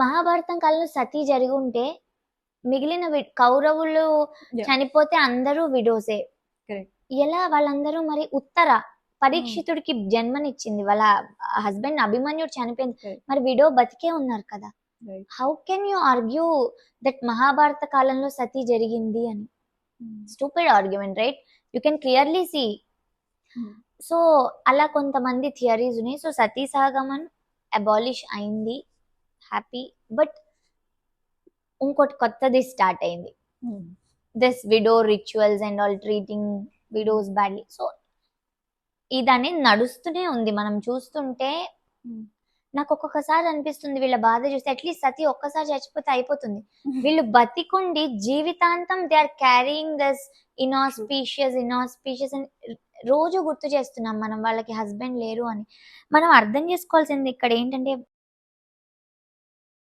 మహాభారతం కాలంలో సతీ జరిగి ఉంటే మిగిలిన కౌరవులు Yeah. చనిపోతే అందరూ విడోసే. Correct. ఎలా వాళ్ళందరూ మరి ఉత్తర పరీక్షితుడికి జన్మనిచ్చింది, వాళ్ళ హస్బెండ్ అభిమన్యుడు చనిపోయింది, Correct. మరి విడో బతికే ఉన్నారు కదా. Right. How can you argue that Mahabharata కాలంలో సతీ జరిగింది అని? Stupid argument, right? You can clearly see. So అలా కొంతమంది థియరీస్ ఉన్నాయి. సో సతీ సహగమన్ అబాలిష్ అయింది, హ్యాపీ. బట్ ఇంకోటి కొత్తది స్టార్ట్ అయింది, this widow rituals and all, treating widows badly. So ఇదనేది నడుస్తూనే ఉంది. మనం చూస్తుంటే నాకు ఒక్కొక్కసారి అనిపిస్తుంది వీళ్ళ బాధ చూస్తే, అట్లీస్ట్ సతీ ఒక్కసారి చచ్చిపోతే అయిపోతుంది. వీళ్ళు బతికుండి జీవితాంతం they are carrying thus inauspicious అని రోజు గుర్తు చేస్తున్నాం మనం, వాళ్ళకి హస్బెండ్ లేరు అని. మనం అర్థం చేసుకోవాల్సింది ఇక్కడ ఏంటంటే